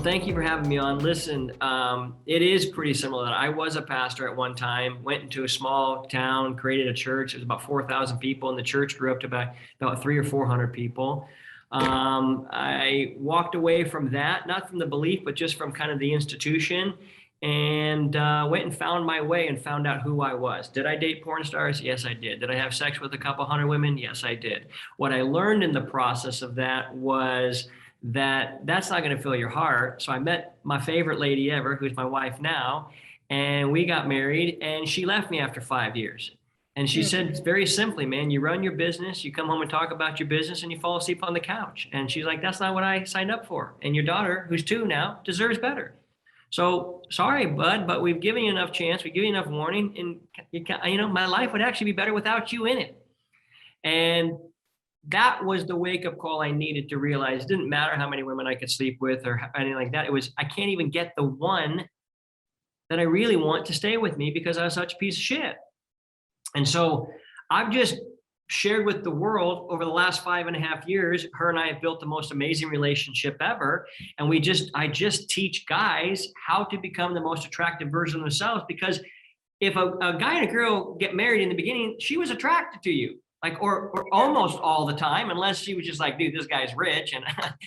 thank you for having me on. Listen, it is pretty similar. I was a pastor at one time, went into a small town, created a church. It was about 4,000 people, and the church grew up to about 300 or 400 people. I walked away from that, not from the belief, but just from kind of the institution, and went and found my way and found out who I was. Did I date porn stars? Yes, I did. Did I have sex with a couple hundred women? Yes, I did. What I learned in the process of that was that's not going to fill your heart. So I met my favorite lady ever, who's my wife now, and we got married, and she left me after 5 years. And she said, very simply, man, you run your business, you come home and talk about your business, and you fall asleep on the couch. And she's like, that's not what I signed up for. And your daughter, who's 2 now, deserves better. So sorry, bud, but we've given you enough chance. We give you enough warning. And my life would actually be better without you in it. And that was the wake-up call I needed to realize it didn't matter how many women I could sleep with or anything like that. It was, I can't even get the one that I really want to stay with me because I was such a piece of shit. And so I've just shared with the world over the last 5.5 years, her and I have built the most amazing relationship ever. And I just teach guys how to become the most attractive version of themselves, because if a guy and a girl get married in the beginning, she was attracted to you. Like, or almost all the time, unless she was just like, dude, this guy's rich and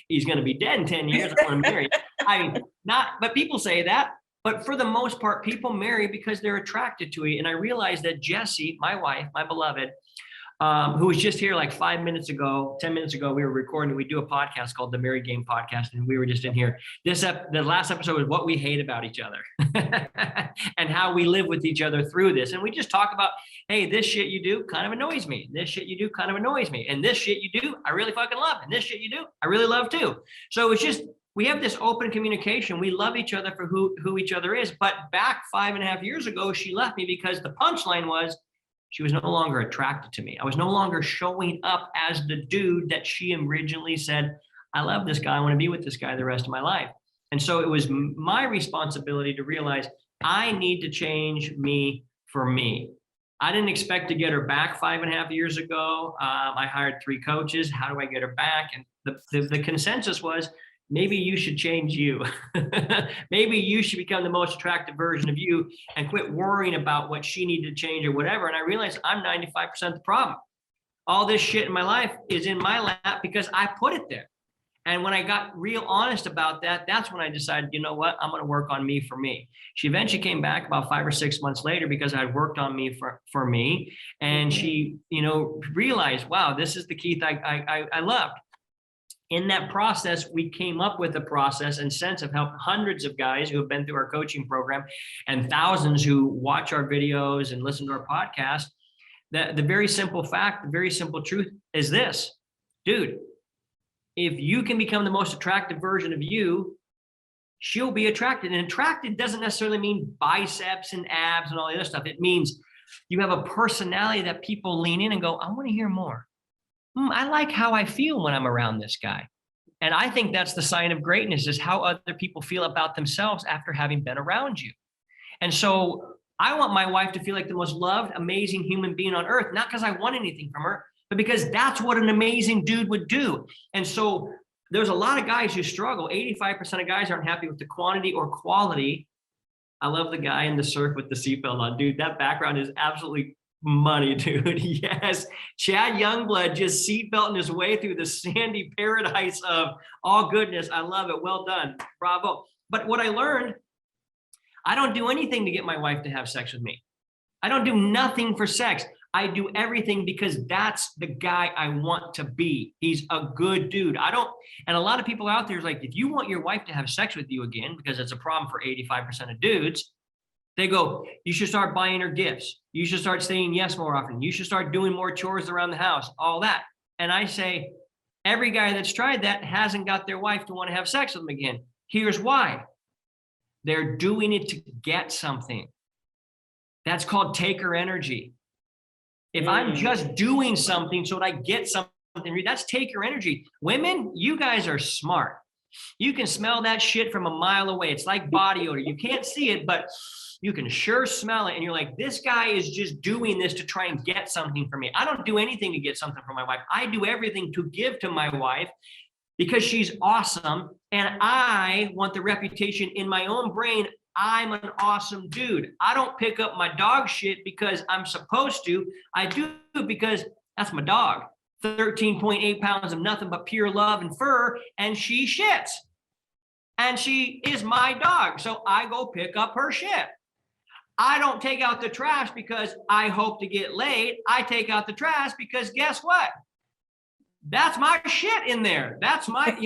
he's going to be dead in 10 years. I want to marry. I mean, but people say that, but for the most part, people marry because they're attracted to it. And I realized that Jessie, my wife, my beloved, who was just here like 10 minutes ago, we were recording, we do a podcast called the Married Game Podcast. And we were just in here. The last episode was what we hate about each other and how we live with each other through this. And we just talk about, hey, this shit you do kind of annoys me. This shit you do kind of annoys me. And this shit you do, I really fucking love. And this shit you do, I really love too. So it's just, we have this open communication. We love each other for who each other is. But back 5.5 years ago, she left me because the punchline was, she was no longer attracted to me. I was no longer showing up as the dude that she originally said, I love this guy. I want to be with this guy the rest of my life. And so it was my responsibility to realize I need to change me for me. I didn't expect to get her back 5.5 years ago. I hired 3 coaches. How do I get her back? And the consensus was, maybe you should change you. Maybe you should become the most attractive version of you and quit worrying about what she needed to change or whatever. And I realized I'm 95% the problem. All this shit in my life is in my lap because I put it there. And when I got real honest about that, that's when I decided, you know what, I'm going to work on me for me. She eventually came back about 5 or 6 months later because I had worked on me for me. And she, realized, wow, this is the Keith I loved. In that process, we came up with a process and sense of help hundreds of guys who have been through our coaching program and thousands who watch our videos and listen to our podcast. The very simple fact, the very simple truth is this, dude, if you can become the most attractive version of you, she'll be attracted. And attracted doesn't necessarily mean biceps and abs and all the other stuff. It means you have a personality that people lean in and go, I want to hear more. I like how I feel when I'm around this guy. And I think that's the sign of greatness, is how other people feel about themselves after having been around you. And so I want my wife to feel like the most loved, amazing human being on earth, not because I want anything from her, but because that's what an amazing dude would do. And so there's a lot of guys who struggle. 85% of guys aren't happy with the quantity or quality. I love the guy in the surf with the seatbelt on. Dude, that background is absolutely money, dude. Yes. Chad Youngblood just seatbelting his way through the sandy paradise of all goodness. I love it. Well done. Bravo. But what I learned, I don't do anything to get my wife to have sex with me. I don't do nothing for sex. I do everything because that's the guy I want to be. He's a good dude. And a lot of people out there is like, if you want your wife to have sex with you again, because it's a problem for 85% of dudes, they go, you should start buying her gifts. You should start saying yes more often. You should start doing more chores around the house, all that. And I say, every guy that's tried that hasn't got their wife to want to have sex with them again. Here's why. They're doing it to get something. That's called taker energy. If I'm just doing something so that I get something, that's taker energy. Women, you guys are smart. You can smell that shit from a mile away. It's like body odor. You can't see it, but you can sure smell it. And you're like, this guy is just doing this to try and get something from me. I don't do anything to get something from my wife. I do everything to give to my wife because she's awesome. And I want the reputation in my own brain. I'm an awesome dude. I don't pick up my dog shit because I'm supposed to. I do it because that's my dog. 13.8 pounds of nothing but pure love and fur, and she shits. And she is my dog. So I go pick up her shit. I don't take out the trash because I hope to get laid. I take out the trash because guess what? That's my shit in there. That's my,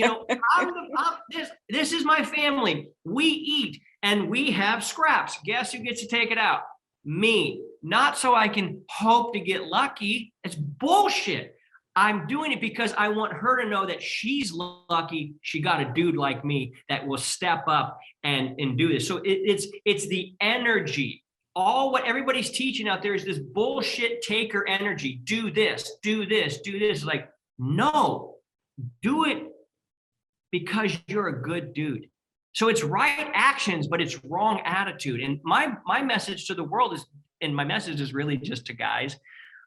this is my family. We eat and we have scraps. Guess who gets to take it out? Me. Not so I can hope to get lucky. It's bullshit. I'm doing it because I want her to know that she's lucky she got a dude like me that will step up and do this. So it's the energy. All what everybody's teaching out there is this bullshit taker energy. Do this, do this, do this. Like, no, do it because you're a good dude. So it's right actions, but it's wrong attitude. And my message to the world is, and my message is really just to guys.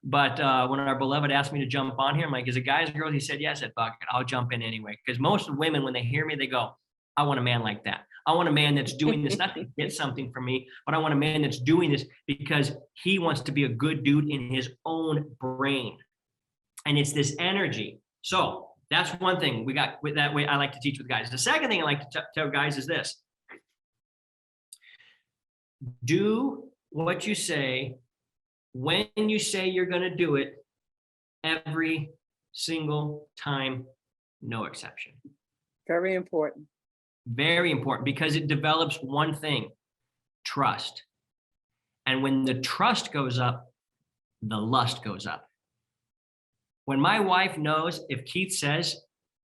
But when our beloved asked me to jump on here, I'm like, is it guys or girls? He said, yes. I said, fuck it, I'll jump in anyway. Because most women, when they hear me, they go, I want a man like that. I want a man that's doing this, not to get something from me, but I want a man that's doing this because he wants to be a good dude in his own brain. And it's this energy. So that's one thing we got with that way I like to teach with guys. The second thing I like to tell guys is this. Do what you say when you say you're going to do it every single time, no exception. Very important. Very important because it develops one thing, trust. And when the trust goes up, the lust goes up. When my wife knows if Keith says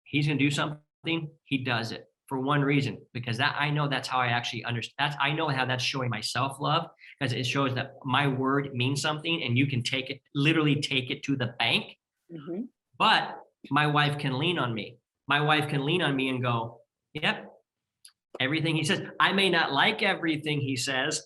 he's going to do something, he does it for one reason, because that I know that's how I actually understand. I know how that's showing my self-love, because it shows that my word means something and you can take it, literally take it to the bank. Mm-hmm. But my wife can lean on me. My wife can lean on me and go, yep, everything he says. I may not like everything he says,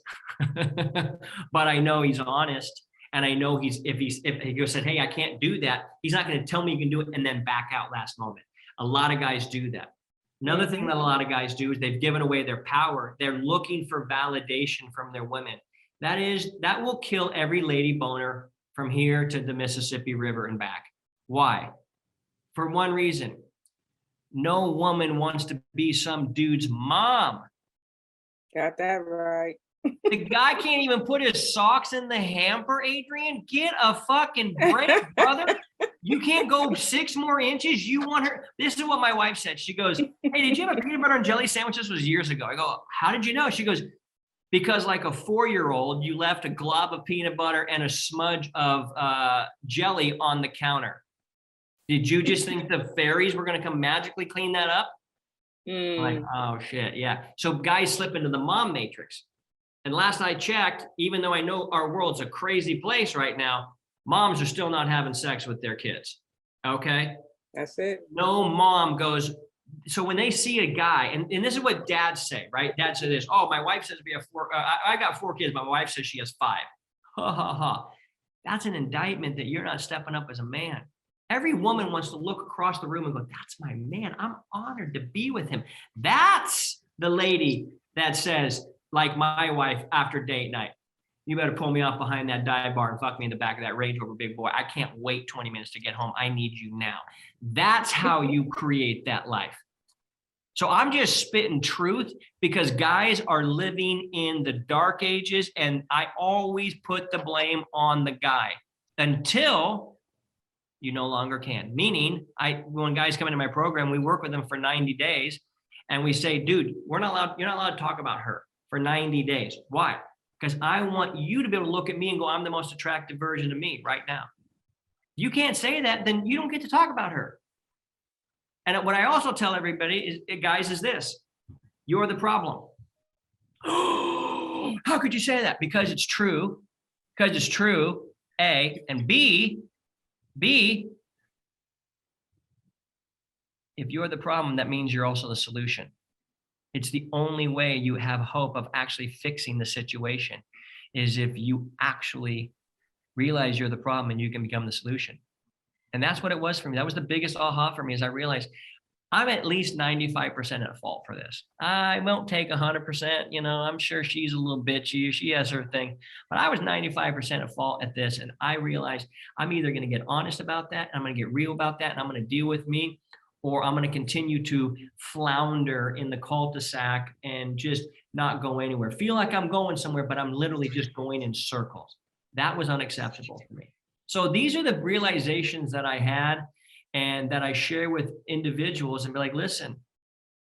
but I know he's honest. And I know if he goes said, hey, I can't do that, he's not going to tell me you can do it and then back out last moment. A lot of guys do that. Another thing that a lot of guys do is they've given away their power. They're looking for validation from their women. That will kill every lady boner from here to the Mississippi River and back. Why? For one reason. No woman wants to be some dude's mom. Got that right. The guy can't even put his socks in the hamper, Adrian. Get a fucking break, brother. You can't go 6 more inches. You want her. This is what my wife said. She goes, hey, did you have a peanut butter and jelly sandwich? This was years ago. I go, how did you know? She goes, because like a 4-year-old, you left a glob of peanut butter and a smudge of jelly on the counter. Did you just think the fairies were going to come magically clean that up? Like, oh, shit. Yeah. So guys slip into the mom matrix. And last I checked, even though I know our world's a crazy place right now, moms are still not having sex with their kids. Okay? That's it. No mom goes. So when they see a guy, and this is what dads say, right? Dad said this, oh, my wife says we have 4, I got 4 kids. My wife says she has 5. Ha, ha, ha. That's an indictment that you're not stepping up as a man. Every woman wants to look across the room and go, that's my man. I'm honored to be with him. That's the lady that says, like my wife after date night, you better pull me off behind that dive bar and fuck me in the back of that Range Rover, big boy. I can't wait 20 minutes to get home. I need you now. That's how you create that life. So I'm just spitting truth because guys are living in the dark ages, and I always put the blame on the guy until you no longer can. Meaning, when guys come into my program, we work with them for 90 days and we say, dude, you're not allowed to talk about her for 90 days. Why? Because I want you to be able to look at me and go, I'm the most attractive version of me right now. You can't say that, then you don't get to talk about her. And what I also tell everybody is, guys, is this: you're the problem. How could you say that? Because it's true. Because it's true, A. And B, if you're the problem, that means you're also the solution. It's the only way you have hope of actually fixing the situation, is if you actually realize you're the problem and you can become the solution. And that's what it was for me. That was the biggest aha for me, is I realized I'm at least 95% at fault for this. I won't take 100%. I'm sure she's a little bitchy. She has her thing, but I was 95% at fault at this. And I realized I'm either going to get honest about that, I'm going to get real about that, and I'm going to deal with me, or I'm going to continue to flounder in the cul-de-sac and just not go anywhere. Feel like I'm going somewhere, but I'm literally just going in circles. That was unacceptable for me. So these are the realizations that I had and that I share with individuals and be like, listen,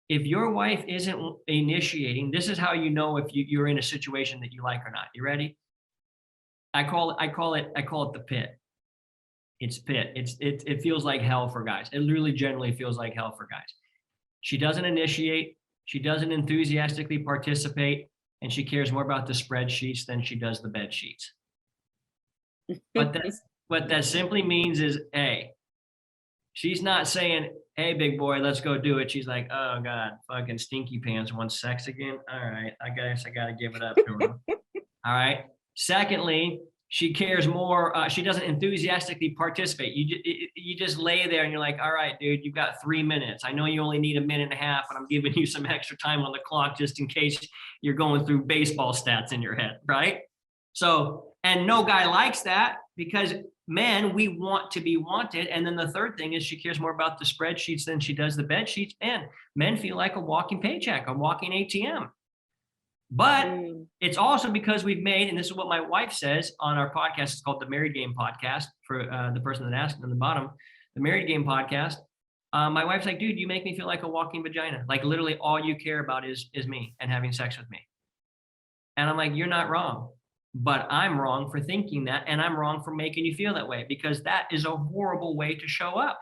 if your wife isn't initiating, this is how you know if you're in a situation that you like or not. You ready? I call it the pit. It's pit. It feels like hell for guys. It really generally feels like hell for guys. She doesn't initiate, she doesn't enthusiastically participate, and she cares more about the spreadsheets than she does the bed sheets. But what that simply means is, hey, she's not saying, hey, big boy, let's go do it. She's like, oh, God, fucking stinky pants wants sex again. All right, I guess I got to give it up to her. All right. Secondly, she cares more. She doesn't enthusiastically participate. You just lay there and you're like, all right, dude, you've got 3 minutes. I know you only need a minute and a half, but I'm giving you some extra time on the clock just in case you're going through baseball stats in your head, right? So, and no guy likes that, because men, we want to be wanted. And then the third thing is she cares more about the spreadsheets than she does the bed sheets. And men feel like a walking paycheck, a walking ATM. But it's also because we've made, and this is what my wife says on our podcast, it's called the Married Game Podcast, for the person that asked on the bottom, the Married Game Podcast. My wife's like, dude, you make me feel like a walking vagina. Like literally all you care about is me and having sex with me. And I'm like, you're not wrong, but I'm wrong for thinking that. And I'm wrong for making you feel that way, because that is a horrible way to show up.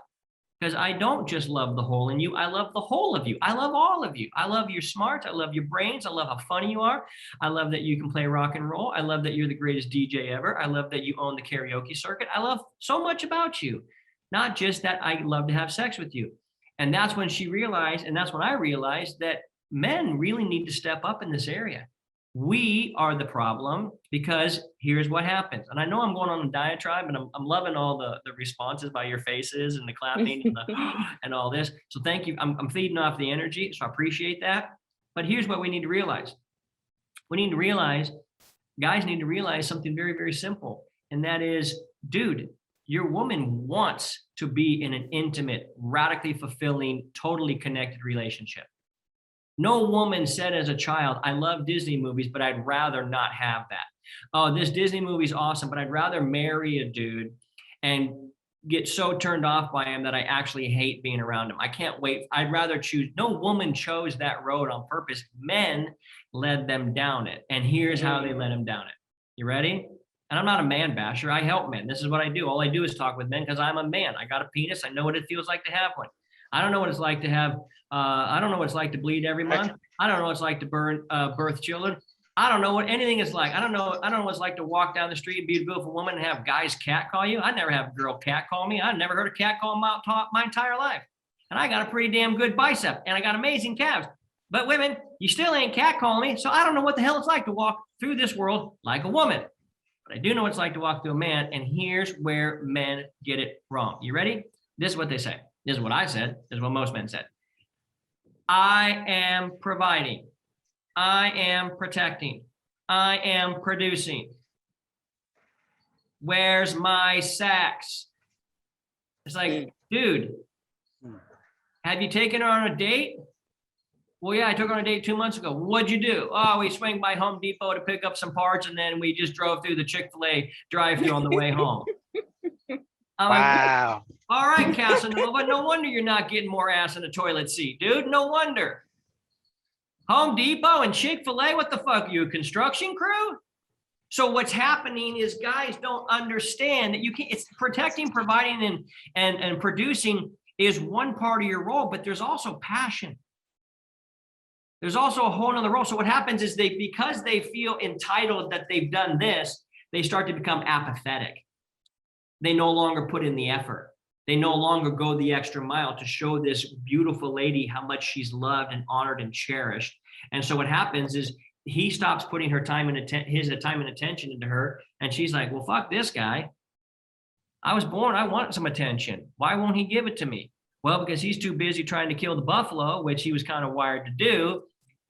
Because I don't just love the hole in you. I love the whole of you. I love all of you. I love your smarts. I love your brains. I love how funny you are. I love that you can play rock and roll. I love that you're the greatest DJ ever. I love that you own the karaoke circuit. I love so much about you. Not just that I love to have sex with you. And that's when she realized, and that's when I realized, that men really need to step up in this area. We are the problem, because here's what happens. And I know I'm going on a diatribe, and I'm loving all the responses by your faces and the clapping and, and all this. So thank you. I'm feeding off the energy, so I appreciate that. But here's what we need to realize. Guys need to realize something very, very simple. And that is, dude, your woman wants to be in an intimate, radically fulfilling, totally connected relationship. No woman said as a child, I love Disney movies, but I'd rather not have that. Oh, this Disney movie's awesome, but I'd rather marry a dude and get so turned off by him that I actually hate being around him. I can't wait. I'd rather choose. No woman chose that road on purpose. Men led them down it. And here's how they led them down it. You ready? And I'm not a man basher. I help men. This is what I do. All I do is talk with men because I'm a man. I got a penis. I know what it feels like to have one. I don't know what it's like to have, I don't know what it's like to bleed every month. I don't know what it's like to birth children. I don't know what anything is like. I don't know what it's like to walk down the street and be a beautiful woman and have guys catcall you. I never have a girl catcall me. I've never heard a catcall my entire life. And I got a pretty damn good bicep and I got amazing calves. But women, you still ain't catcalling me. So I don't know what the hell it's like to walk through this world like a woman. But I do know what it's like to walk through a man. And here's where men get it wrong. You ready? This is what they say. This is what I said. This is what most men said. I am providing. I am protecting. I am producing. Where's my sex? It's like, dude, have you taken her on a date? Well, yeah, I took her on a date 2 months ago. What'd you do? Oh, we swing by Home Depot to pick up some parts, and then we just drove through the Chick-fil-A drive-thru on the way home. Wow. Like, all right, Casanova, no wonder you're not getting more ass in a toilet seat, dude. No wonder. Home Depot and Chick-fil-A, what the fuck? Are you a construction crew? So what's happening is guys don't understand that you can't, it's protecting, providing, and producing is one part of your role, but there's also passion. There's also a whole nother role. So what happens is because they feel entitled that they've done this, they start to become apathetic. They no longer put in the effort. They no longer go the extra mile to show this beautiful lady how much she's loved and honored and cherished. And so what happens is he stops putting her time and his time and attention into her. And she's like, well, fuck this guy. I was born, I want some attention. Why won't he give it to me? Well, because he's too busy trying to kill the buffalo, which he was kind of wired to do.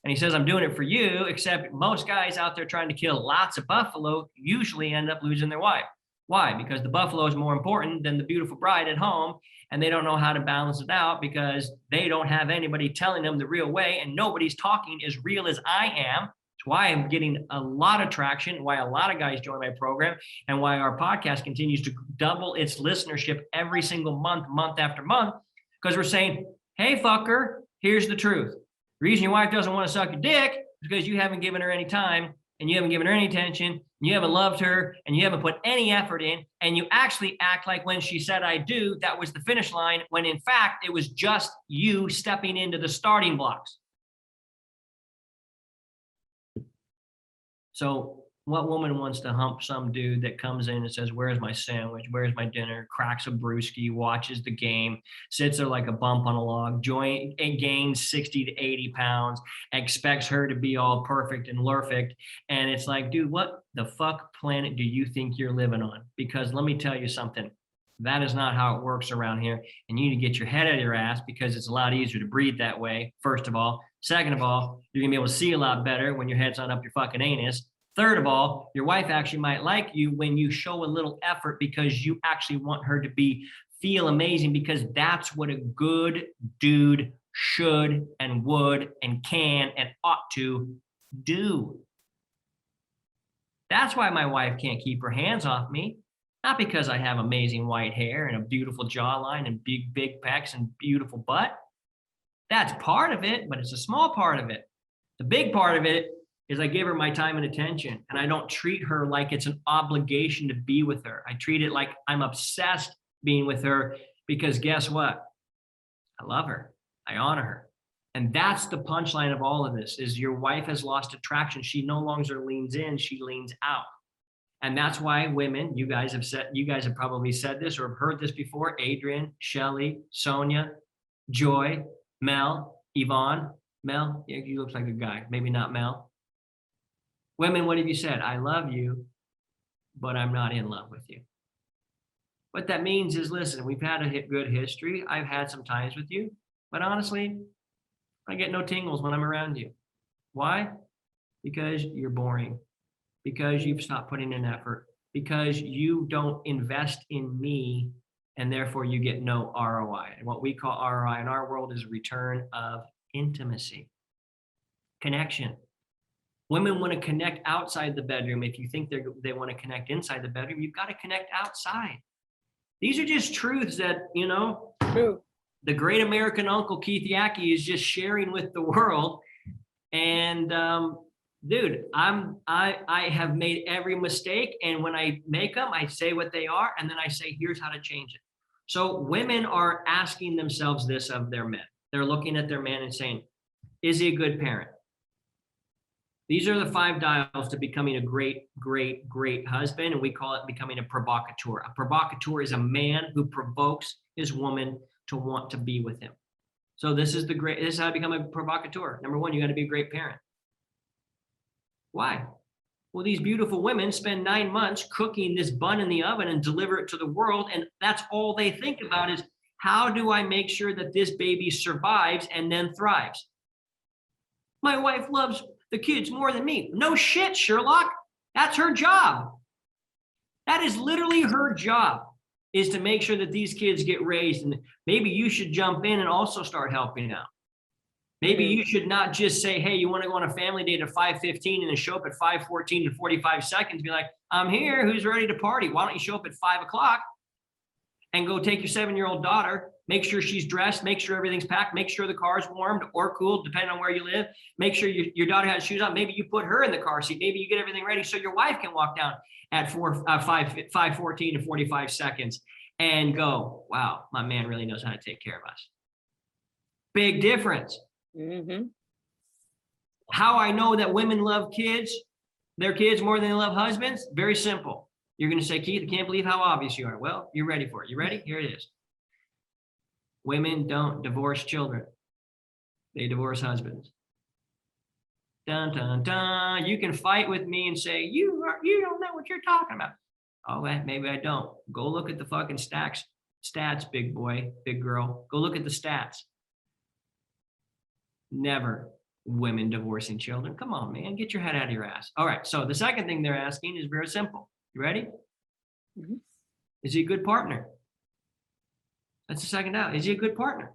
And he says, I'm doing it for you, except most guys out there trying to kill lots of buffalo usually end up losing their wife. Why? Because the buffalo is more important than the beautiful bride at home. And they don't know how to balance it out because they don't have anybody telling them the real way. And nobody's talking as real as I am. It's why I'm getting a lot of traction, why a lot of guys join my program, and why our podcast continues to double its listenership every single month, month after month. Because we're saying, hey, fucker, here's the truth. The reason your wife doesn't want to suck your dick is because you haven't given her any time, and you haven't given her any attention, and you haven't loved her, and you haven't put any effort in, and you actually act like when she said I do, that was the finish line, when in fact it was just you stepping into the starting blocks. So what woman wants to hump some dude that comes in and says, where's my sandwich? Where's my dinner? Cracks a brewski, watches the game, sits there like a bump on a log, gains 60 to 80 pounds, expects her to be all perfect and perfect. And it's like, dude, what the fuck planet do you think you're living on? Because let me tell you something. That is not how it works around here. And you need to get your head out of your ass because it's a lot easier to breathe that way, first of all. Second of all, you're going to be able to see a lot better when your head's not up your fucking anus. Third of all, your wife actually might like you when you show a little effort because you actually want her to feel amazing, because that's what a good dude should and would and can and ought to do. That's why my wife can't keep her hands off me. Not because I have amazing white hair and a beautiful jawline and big pecs and beautiful butt. That's part of it, but it's a small part of it. The big part of it is I give her my time and attention, and I don't treat her like it's an obligation to be with her. I treat it like I'm obsessed being with her, because guess what? I love her. I honor her. And that's the punchline of all of this, is your wife has lost attraction. She no longer leans in, she leans out. And that's why women, you guys have probably said this or have heard this before. Adrian, Shelly, Sonia, Joy, Mel, Yvonne. Mel, yeah, you look like a guy, maybe not Mel. Women, what have you said? I love you, but I'm not in love with you. What that means is, listen, we've had a good history. I've had some times with you, but honestly, I get no tingles when I'm around you. Why? Because you're boring, because you've stopped putting in effort, because you don't invest in me, and therefore you get no ROI. And what we call ROI in our world is return of intimacy, connection. Women want to connect outside the bedroom. If you think they want to connect inside the bedroom, you've got to connect outside. These are just truths that, True. The great American uncle Keith Yackey is just sharing with the world. And dude, I have made every mistake. And when I make them, I say what they are. And then I say, here's how to change it. So women are asking themselves this of their men. They're looking at their man and saying, is he a good parent? These are the 5 dials to becoming a great, great, great husband. And we call it becoming a provocateur. A provocateur is a man who provokes his woman to want to be with him. So this is how to become a provocateur. Number 1, you got to be a great parent. Why? Well, these beautiful women spend 9 months cooking this bun in the oven and deliver it to the world. And that's all they think about is, how do I make sure that this baby survives and then thrives? My wife loves the kids more than me. No shit, Sherlock. That's her job. That is literally her job, is to make sure that these kids get raised. And maybe you should jump in and also start helping out. Maybe you should not just say, hey, you want to go on a family date at 5:15 and then show up at 5:14 to 45 seconds. Be like, I'm here. Who's ready to party? Why don't you show up at 5 o'clock and go take your 7-year-old daughter, make sure she's dressed, make sure everything's packed, make sure the car's warmed or cooled, depending on where you live. Make sure your daughter has shoes on. Maybe you put her in the car seat. Maybe you get everything ready so your wife can walk down at 5:14 to 45 seconds and go, wow, my man really knows how to take care of us. Big difference. Mm-hmm. How I know that women love their kids more than they love husbands? Very simple. You're going to say, Keith, I can't believe how obvious you are. Well, you're ready for it. You ready? Here it is. Women don't divorce children. They divorce husbands. Dun, dun, dun. You can fight with me and say, you don't know what you're talking about. Oh, maybe I don't. Go look at the fucking stacks. Stats, big boy, big girl. Go look at the stats. Never women divorcing children. Come on, man, get your head out of your ass. All right, so the second thing they're asking is very simple. You ready? Mhm. Is he a good partner? That's the second out. Is he a good partner?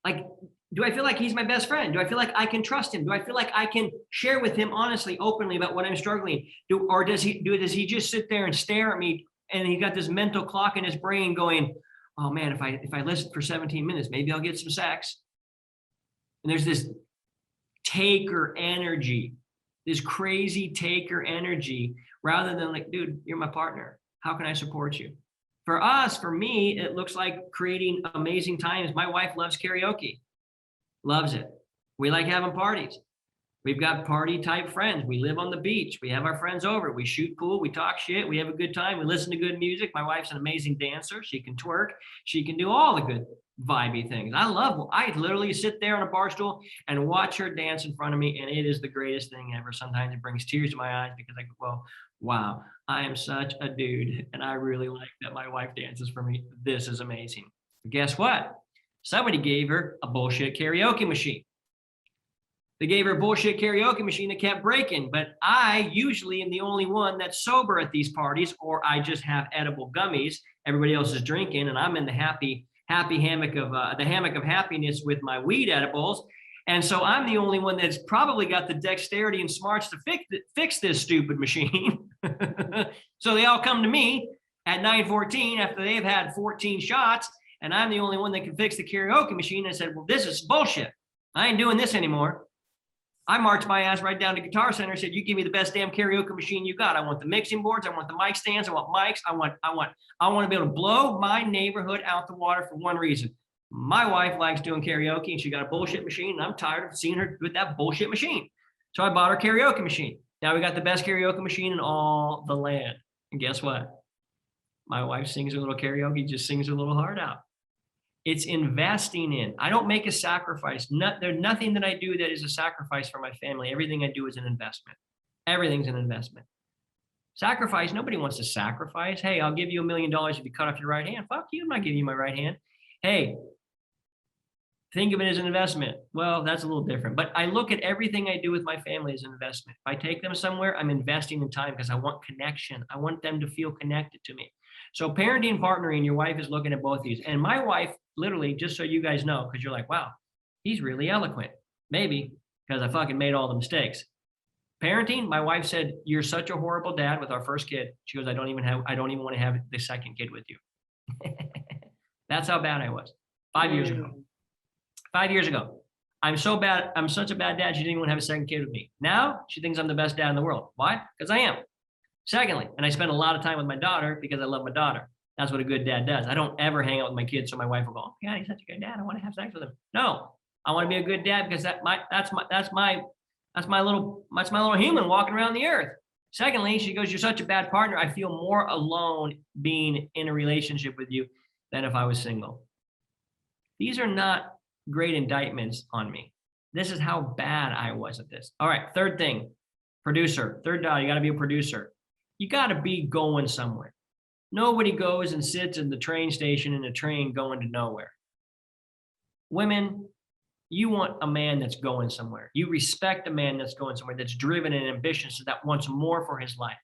Like, do I feel like he's my best friend? Do I feel like I can trust him? Do I feel like I can share with him honestly, openly about what I'm struggling? Or does he just sit there and stare at me and he got this mental clock in his brain going, oh man, if I listen for 17 minutes, maybe I'll get some sex. And there's this taker energy, this crazy taker energy, rather than like, dude, you're my partner. How can I support you? For me, it looks like creating amazing times. My wife loves karaoke, loves it. We like having parties. We've got party type friends. We live on the beach. We have our friends over. We shoot pool. We talk shit. We have a good time. We listen to good music. My wife's an amazing dancer. She can twerk. She can do all the good vibey things. I literally sit there on a bar stool and watch her dance in front of me. And it is the greatest thing ever. Sometimes it brings tears to my eyes because I go, well, wow, I am such a dude. And I really like that my wife dances for me. This is amazing. But guess what? Somebody gave her a bullshit karaoke machine. They gave her a bullshit karaoke machine that kept breaking, but I usually am the only one that's sober at these parties, or I just have edible gummies. Everybody else is drinking, and I'm in the happy hammock of the hammock of happiness with my weed edibles. And so I'm the only one that's probably got the dexterity and smarts to fix this stupid machine. So they all come to me at 9:14 after they've had 14 shots, and I'm the only one that can fix the karaoke machine. I said, well, this is bullshit. I ain't doing this anymore. I marched my ass right down to Guitar Center and said, you give me the best damn karaoke machine you got. I want the mixing boards. I want the mic stands. I want mics. I want to be able to blow my neighborhood out the water for one reason. My wife likes doing karaoke and she got a bullshit machine, and I'm tired of seeing her with that bullshit machine. So I bought her karaoke machine. Now we got the best karaoke machine in all the land. And guess what? My wife sings a little karaoke, just sings her little heart out. It's investing in. I don't make a sacrifice. There's nothing that I do that is a sacrifice for my family. Everything I do is an investment. Everything's an investment. Sacrifice, nobody wants to sacrifice. Hey, I'll give you $1 million if you cut off your right hand. Fuck you, I'm not giving you my right hand. Hey, think of it as an investment. Well, that's a little different. But I look at everything I do with my family as an investment. If I take them somewhere, I'm investing in time because I want connection. I want them to feel connected to me. So parenting and partnering, your wife is looking at both these. And my wife, literally, just so you guys know, because you're like, wow, he's really eloquent. Maybe because I fucking made all the mistakes. Parenting, my wife said, you're such a horrible dad with our first kid. She goes, I don't even want to have the second kid with you. That's how bad I was 5 years ago. 5 years ago. I'm so bad. I'm such a bad dad. She didn't even want to have a second kid with me. Now she thinks I'm the best dad in the world. Why? Because I am. Secondly, and I spend a lot of time with my daughter because I love my daughter. That's what a good dad does. I don't ever hang out with my kids so my wife will go, oh God, he's such a good dad. I want to have sex with him. No, I want to be a good dad because that's my little human walking around the earth. Secondly, she goes, you're such a bad partner. I feel more alone being in a relationship with you than if I was single. These are not great indictments on me. This is how bad I was at this. All right, third thing, producer. Third dot, you got to be a producer. You got to be going somewhere. Nobody goes and sits in the train station in a train going to nowhere. Women, you want a man that's going somewhere. You respect a man that's going somewhere, that's driven and ambitious, that wants more for his life,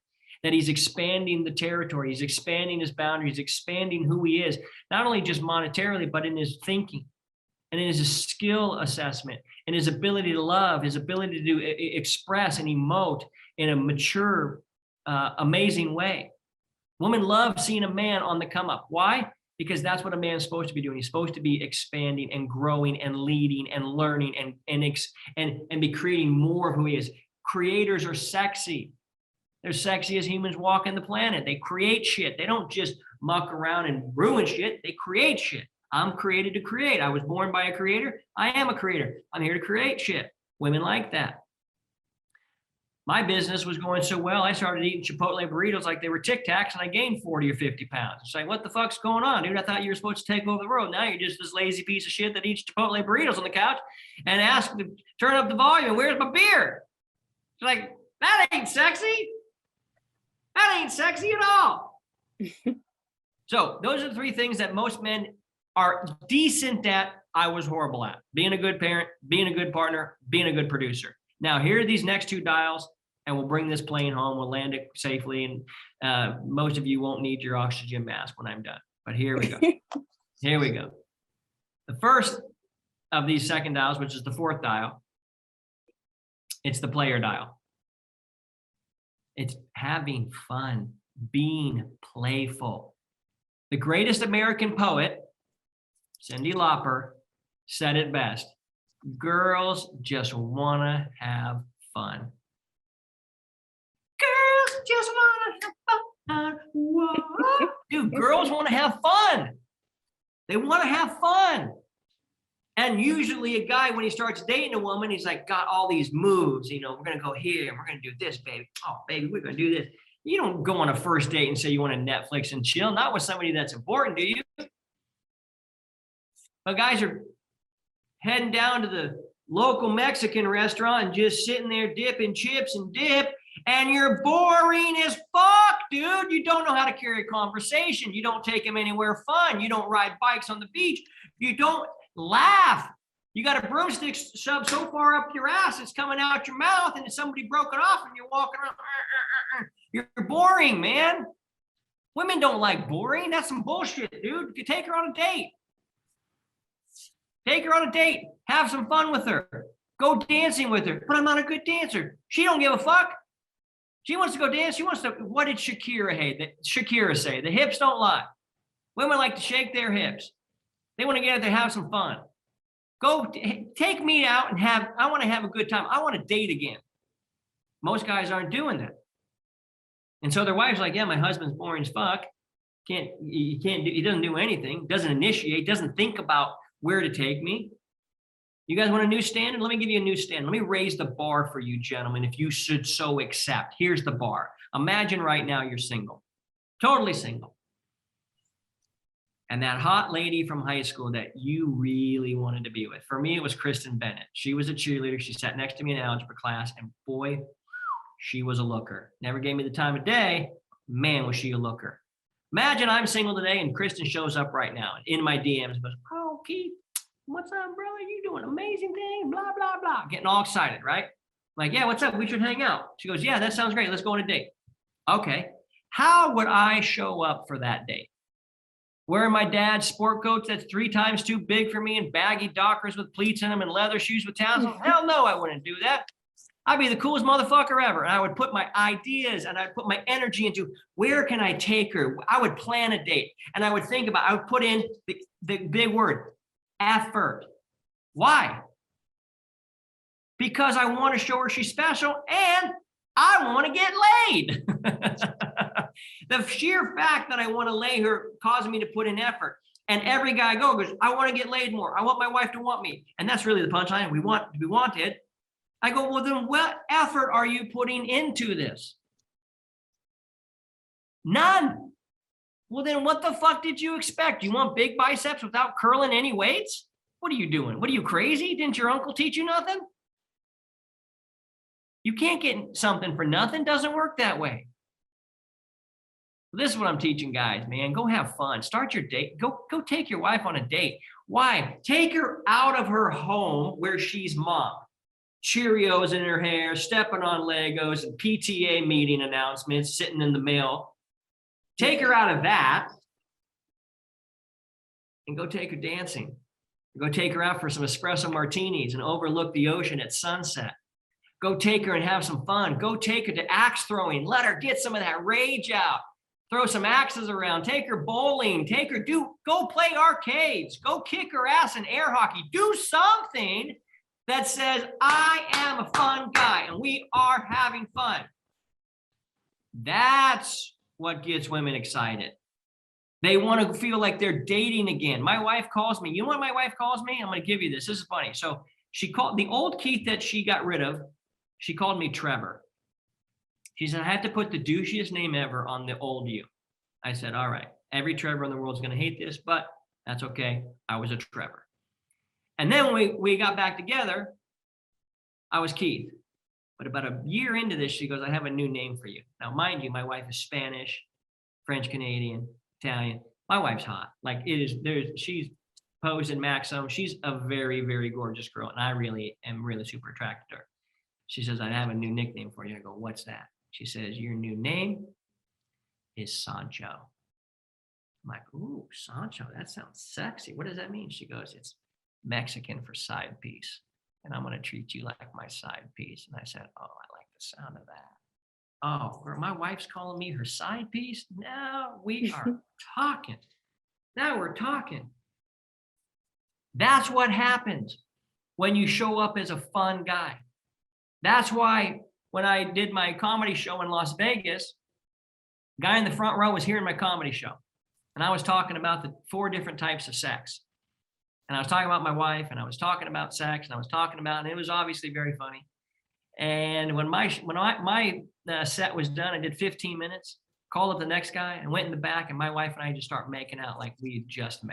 that he's expanding the territory, he's expanding his boundaries, expanding who he is, not only just monetarily, but in his thinking and in his skill assessment and his ability to love, his ability to express and emote in a mature, amazing way. Women love seeing a man on the come up. Why? Because that's what a man's supposed to be doing. He's supposed to be expanding and growing and leading and learning and be creating more of who he is. Creators are sexy. They're sexy as humans walking the planet. They create shit. They don't just muck around and ruin shit. They create shit. I'm created to create. I was born by a creator. I am a creator. I'm here to create shit. Women like that. My business was going so well, I started eating Chipotle burritos like they were Tic Tacs, and I gained 40 or 50 pounds. It's like, what the fuck's going on, dude? I thought you were supposed to take over the world. Now you're just this lazy piece of shit that eats Chipotle burritos on the couch and asks to turn up the volume. Where's my beer? It's like, that ain't sexy. That ain't sexy at all. So those are the three things that most men are decent at. I was horrible at: being a good parent, being a good partner, being a good producer. Now, here are these next two dials, and we'll bring this plane home. We'll land it safely, and most of you won't need your oxygen mask when I'm done. But here we go. Here we go. The first of these second dials, which is the fourth dial, it's the player dial. It's having fun, being playful. The greatest American poet, Cyndi Lauper, said it best: girls just want to have fun. Girls just want to have fun. Whoa. Dude, girls want to have fun. They want to have fun. And usually a guy, when he starts dating a woman, he's like got all these moves. You know, we're going to go here and we're going to do this, baby. Oh, baby, we're going to do this. You don't go on a first date and say you want to Netflix and chill. Not with somebody that's important, do you? But guys are heading down to the local Mexican restaurant and just sitting there dipping chips and dip, and you're boring as fuck, dude. You don't know how to carry a conversation. You don't take them anywhere fun. You don't ride bikes on the beach. You don't laugh. You got a broomstick shoved so far up your ass, it's coming out your mouth, and somebody broke it off, and you're walking around. You're boring, man. Women don't like boring. That's some bullshit, dude. You take her on a date. Take her on a date. Have some fun with her. Go dancing with her. But I'm not a good dancer. She don't give a fuck. She wants to go dance. She wants to. What did Shakira say? The hips don't lie. Women like to shake their hips. They want to get out there, have some fun. Go take me out and I want to have a good time. I want to date again. Most guys aren't doing that. And so their wife's like, yeah, my husband's boring as fuck. He doesn't do anything, doesn't initiate, doesn't think about where to take me. You guys want a new standard? Let me give you a new standard. Let me raise the bar for you, gentlemen, if you should so accept. Here's the bar. Imagine right now you're single, totally single. And that hot lady from high school that you really wanted to be with. For me, it was Kristen Bennett. She was a cheerleader. She sat next to me in algebra class, and boy, she was a looker. Never gave me the time of day. Man, was she a looker. Imagine I'm single today and Kristen shows up right now in my DMs, goes, oh, Keith, what's up, brother? You doing an amazing thing, blah, blah, blah. Getting all excited, right? Like, yeah, what's up? We should hang out. She goes, yeah, that sounds great. Let's go on a date. Okay. How would I show up for that date? Wearing my dad's sport coat that's 3 times too big for me and baggy Dockers with pleats in them and leather shoes with tassels? Hell no, I wouldn't do that. I'd be the coolest motherfucker ever. And I would put my ideas and I'd put my energy into where can I take her? I would plan a date and I would think about, I would put in the big word, effort. Why? Because I want to show her she's special and I want to get laid. The sheer fact that I want to lay her caused me to put in effort. And every guy goes, I want to get laid more. I want my wife to want me. And that's really the punchline. We want to be wanted. I go, well, then what effort are you putting into this? None. Well, then what the fuck did you expect? You want big biceps without curling any weights? What are you doing? What are you, crazy? Didn't your uncle teach you nothing? You can't get something for nothing. Doesn't work that way. This is what I'm teaching guys, man. Go have fun. Start your date. Go take your wife on a date. Why? Take her out of her home where she's mom. Cheerios in her hair, stepping on Legos, and PTA meeting announcements sitting in the mail. Take her out of that and go take her dancing. Go take her out for some espresso martinis and overlook the ocean at sunset. Go take her and have some fun. Go take her to axe throwing. Let her get some of that rage out. Throw some axes around. Take her bowling. Go play arcades. Go kick her ass in air hockey. Do something that says, I am a fun guy and we are having fun. That's what gets women excited. They want to feel like they're dating again. My wife calls me. You know what my wife calls me? I'm going to give you this. This is funny. So she called the old Keith that she got rid of. She called me Trevor. She said, I had to put the douchiest name ever on the old you. I said, all right. Every Trevor in the world is going to hate this, but that's okay. I was a Trevor. And then when we got back together, I was Keith. But about a year into this, she goes, I have a new name for you. Now, mind you, my wife is Spanish, French Canadian, Italian. My wife's hot. Like she's posed in Maxim. She's a very, very gorgeous girl. And I really am really super attracted to her. She says, I have a new nickname for you. I go, what's that? She says, your new name is Sancho. I'm like, ooh, Sancho, that sounds sexy. What does that mean? She goes, it's Mexican for side piece. And I'm going to treat you like my side piece. And I said, oh, I like the sound of that. Oh, girl, my wife's calling me her side piece? Now we are talking. Now we're talking. That's what happens when you show up as a fun guy. That's why when I did my comedy show in Las Vegas, the guy in the front row was hearing my comedy show. And I was talking about the 4 different types of sex. And I was talking about my wife, and I was talking about sex, and I was talking about, and it was obviously very funny. And when my set was done, I did 15 minutes, called up the next guy, and went in the back, and my wife and I just start making out like we had just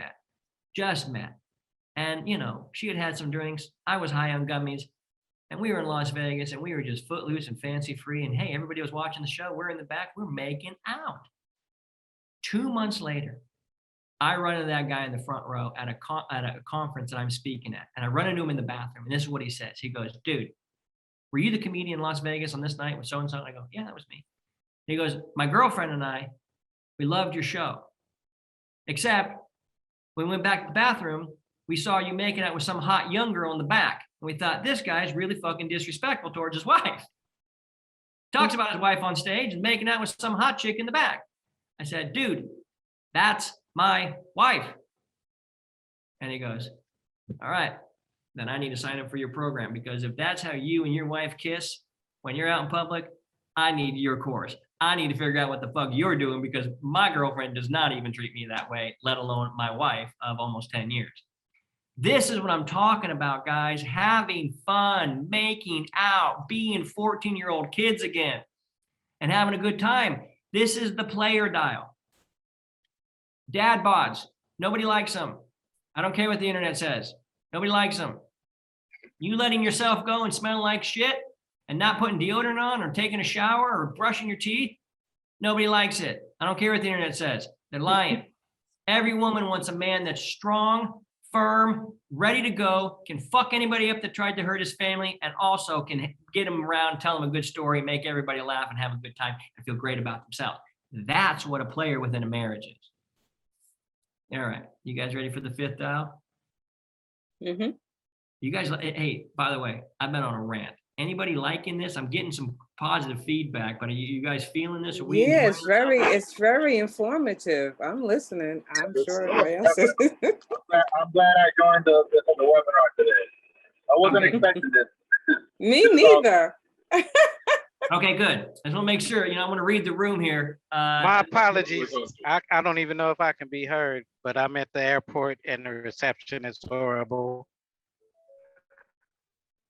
met. And, you know, she had had some drinks. I was high on gummies, and we were in Las Vegas, and we were just footloose and fancy free. And hey, everybody was watching the show. We're in the back. We're making out. 2 months later, I run into that guy in the front row at a conference that I'm speaking at. And I run into him in the bathroom. And this is what he says. He goes, dude, were you the comedian in Las Vegas on this night with so-and-so? And I go, yeah, that was me. He goes, my girlfriend and I, we loved your show. Except when we went back to the bathroom, we saw you making out with some hot young girl in the back. And we thought, this guy's really fucking disrespectful towards his wife. Talks about his wife on stage and making out with some hot chick in the back. I said, dude, that's my wife. And he goes, all right, then I need to sign up for your program, because if that's how you and your wife kiss when you're out in public, I need your course. I need to figure out what the fuck you're doing, because my girlfriend does not even treat me that way, let alone my wife of almost 10 years. This is what I'm talking about, guys. Having fun, making out, being 14-year-old kids again, and having a good time. This is the player dial. Dad bods. Nobody likes them. I don't care what the internet says. Nobody likes them. You letting yourself go and smelling like shit and not putting deodorant on or taking a shower or brushing your teeth, nobody likes it. I don't care what the internet says. They're lying. Every woman wants a man that's strong, firm, ready to go, can fuck anybody up that tried to hurt his family, and also can get him around, tell him a good story, make everybody laugh and have a good time and feel great about themselves. That's what a player within a marriage is. All right. You guys ready for the 5th dial? Mm-hmm. You guys, hey, by the way, I've been on a rant. Anybody liking this? I'm getting some positive feedback, but are you guys feeling this? Yeah, it's very informative. I'm listening. I'm sure everybody else is. I'm glad I joined the webinar today. I wasn't expecting this. Me neither. Okay, good. I just want to make sure, I'm going to read the room here. My apologies. I don't even know if I can be heard, but I'm at the airport and the reception is horrible.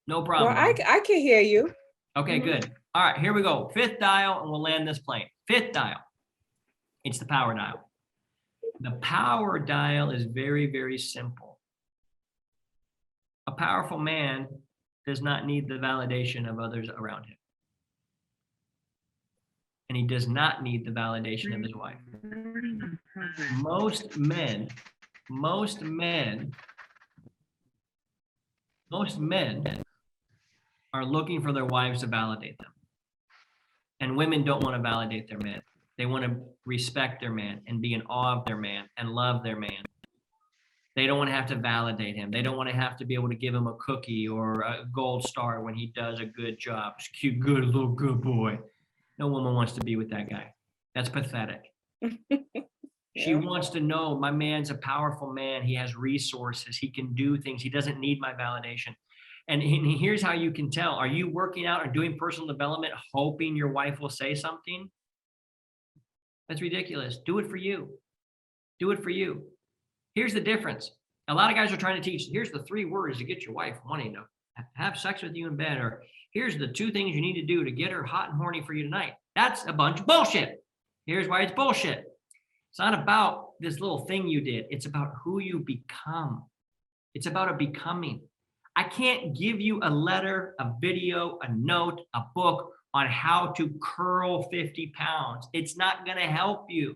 No problem. Well, I can hear you. Okay, good. All right, here we go. 5th dial, and we'll land this plane. 5th dial. It's the power dial. The power dial is very, very simple. A powerful man does not need the validation of others around him. And he does not need the validation of his wife. Most men are looking for their wives to validate them. And women don't want to validate their men. They want to respect their man and be in awe of their man and love their man. They don't want to have to validate him. They don't want to have to be able to give him a cookie or a gold star when he does a good job. He's cute, good, little good boy. No woman wants to be with that guy. That's pathetic. She wants to know my man's a powerful man. He has resources. He can do things. He doesn't need my validation. And here's how you can tell. Are you working out or doing personal development hoping your wife will say something? That's ridiculous. Do it for you. Do it for you. Here's the difference. A lot of guys are trying to teach, here's the 3 words to get your wife wanting to have sex with you in bed, or here's the 2 things you need to do to get her hot and horny for you tonight. That's a bunch of bullshit. Here's why it's bullshit. It's not about this little thing you did. It's about who you become. It's about a becoming. I can't give you a letter, a video, a note, a book on how to curl 50 pounds. It's not going to help you.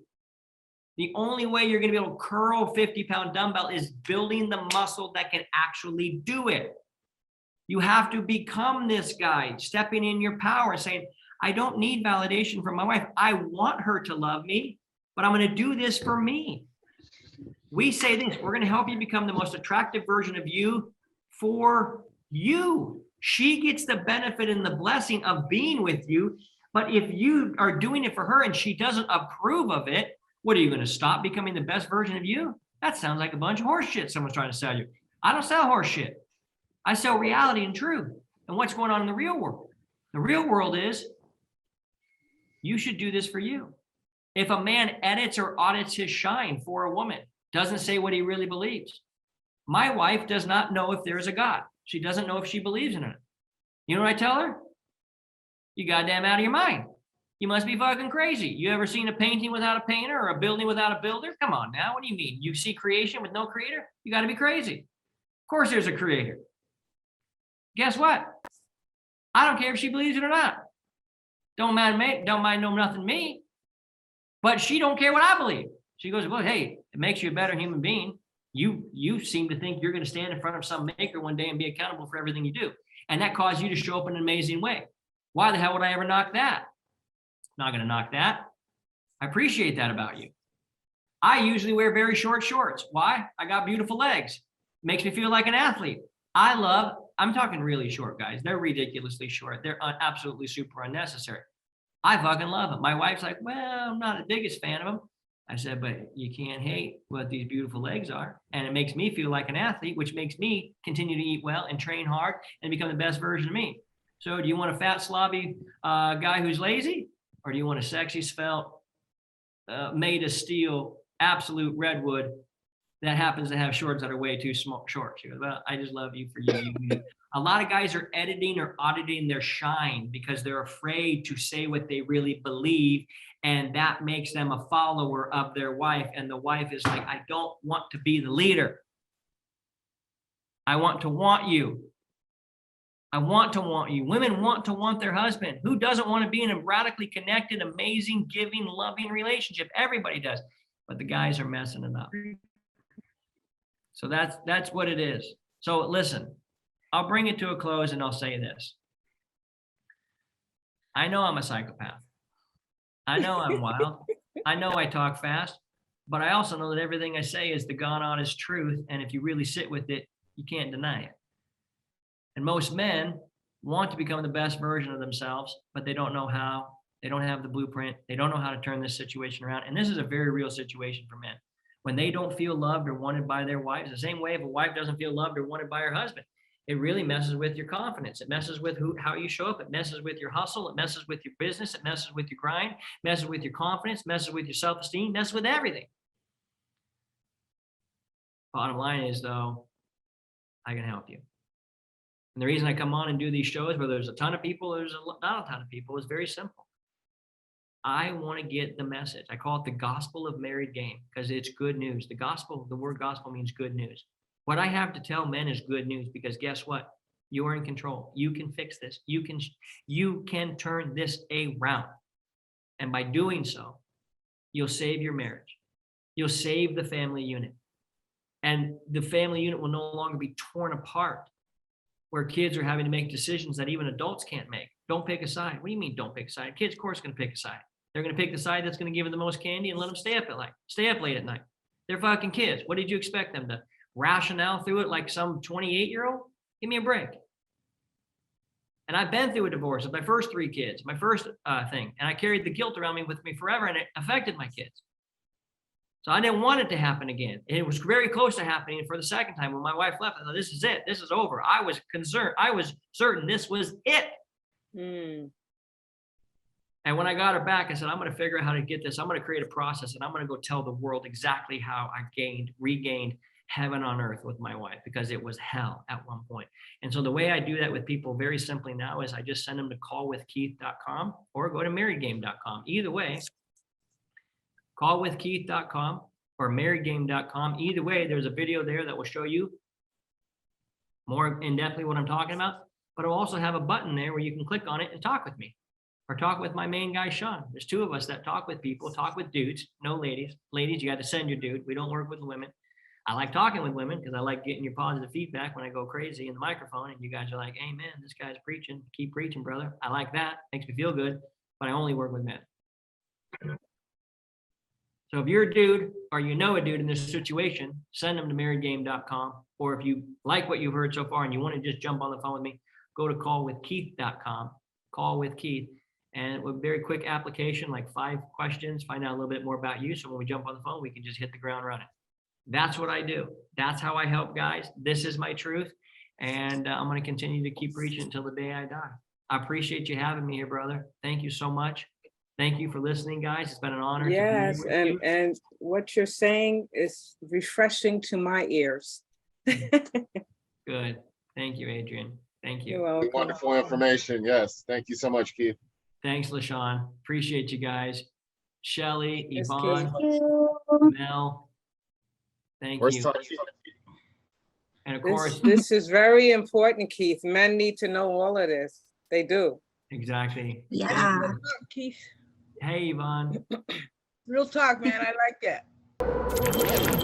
The only way you're going to be able to curl a 50-pound dumbbell is building the muscle that can actually do it. You have to become this guy, stepping in your power, saying, I don't need validation from my wife. I want her to love me, but I'm going to do this for me. We say this, we're going to help you become the most attractive version of you for you. She gets the benefit and the blessing of being with you. But if you are doing it for her and she doesn't approve of it, what are you going to stop becoming the best version of you? That sounds like a bunch of horse shit someone's trying to sell you. I don't sell horse shit. I sell reality and truth and what's going on in the real world. The real world is you should do this for you. If a man edits or audits his shine for a woman, doesn't say what he really believes. My wife does not know if there is a God. She doesn't know if she believes in it. You know what I tell her? You goddamn out of your mind. You must be fucking crazy. You ever seen a painting without a painter or a building without a builder? Come on now. What do you mean? You see creation with no creator? You got to be crazy. Of course there's a creator. Guess what? I don't care if she believes it or not. Don't mind know nothing me. But she don't care what I believe. She goes, well, hey, it makes you a better human being. You seem to think you're going to stand in front of some maker one day and be accountable for everything you do. And that caused you to show up in an amazing way. Why the hell would I ever knock that? Not going to knock that. I appreciate that about you. I usually wear very short shorts. Why? I got beautiful legs. Makes me feel like an athlete. I'm talking really short, guys. They're ridiculously short. They're absolutely super unnecessary. I fucking love them. My wife's like, well, I'm not the biggest fan of them. I said, but you can't hate what these beautiful legs are. And it makes me feel like an athlete, which makes me continue to eat well and train hard and become the best version of me. So do you want a fat, slobby guy who's lazy? Or do you want a sexy, svelte, made of steel, absolute redwood that happens to have shorts that are way too small, short? She goes, well, I just love you for you. A lot of guys are editing or auditing their shine because they're afraid to say what they really believe. And that makes them a follower of their wife. And the wife is like, I don't want to be the leader. I want to want you. I want to want you. Women want to want their husband. Who doesn't want to be in a radically connected, amazing, giving, loving relationship? Everybody does. But the guys are messing it up. So that's what it is. So listen, I'll bring it to a close and I'll say this. I know I'm a psychopath. I know I'm wild. I know I talk fast, but I also know that everything I say is the God honest truth. And if you really sit with it, you can't deny it. And most men want to become the best version of themselves, but they don't know how. They don't have the blueprint. They don't know how to turn this situation around. And this is a very real situation for men. When they don't feel loved or wanted by their wives, the same way if a wife doesn't feel loved or wanted by her husband, it really messes with your confidence. It messes with how you show up. It messes with your hustle. It messes with your business. It messes with your grind, messes with your confidence, messes with your self-esteem, messes with everything. Bottom line is, though, I can help you. And the reason I come on and do these shows, where there's a ton of people, there's not a ton of people, is very simple. I want to get the message. I call it the gospel of married game because it's good news. The gospel, the word gospel means good news. What I have to tell men is good news because guess what? You're in control. You can fix this. You can turn this around. And by doing so, you'll save your marriage. You'll save the family unit. And the family unit will no longer be torn apart where kids are having to make decisions that even adults can't make. Don't pick a side. What do you mean don't pick a side? Kids, of course, going to pick a side. They're going to pick the side that's going to give them the most candy and let them stay up late at night. They're fucking kids. What did you expect them to rationale through it like some 28-year-old? Give me a break. And I've been through a divorce with my first 3 kids, my first thing. And I carried the guilt around me with me forever, and it affected my kids. So I didn't want it to happen again. And it was very close to happening for the second time when my wife left. I thought, this is it. This is over. I was concerned. I was certain this was it. And when I got her back, I said, I'm going to figure out how to get this. I'm going to create a process, and I'm going to go tell the world exactly how I regained heaven on earth with my wife, because it was hell at one point. And so the way I do that with people very simply now is I just send them to callwithkeith.com or go to marriedgame.com. Either way, callwithkeith.com or marriedgame.com. Either way, there's a video there that will show you more in-depthly what I'm talking about, but I'll also have a button there where you can click on it and talk with me or talk with my main guy, Sean. There's two of us that talk with people, talk with dudes, no ladies. Ladies, you got to send your dude. We don't work with women. I like talking with women because I like getting your positive feedback when I go crazy in the microphone and you guys are like, hey man, this guy's preaching. Keep preaching, brother. I like that. Makes me feel good, but I only work with men. So if you're a dude or you know a dude in this situation, send them to marriedgame.com. Or if you like what you've heard so far and you want to just jump on the phone with me, go to callwithkeith.com, call with Keith. And with very quick application, like 5 questions, find out a little bit more about you. So when we jump on the phone, we can just hit the ground running. That's what I do. That's how I help guys. This is my truth. And I'm going to continue to keep preaching until the day I die. I appreciate you having me here, brother. Thank you so much. Thank you for listening, guys. It's been an honor. Yes, to be here with you. and what you're saying is refreshing to my ears. Good. Thank you, Adrian. Thank you. You're welcome. Wonderful information. Yes. Thank you so much, Keith. Thanks, LaShawn. Appreciate you guys. Shelly, Yes, Yvonne, Keith. Mel. Thank Where's you. Tony? And of course, This is very important, Keith. Men need to know all of this. They do. exactly. Yeah. Keith, Hey, Yvonne. real talk, man. I like that.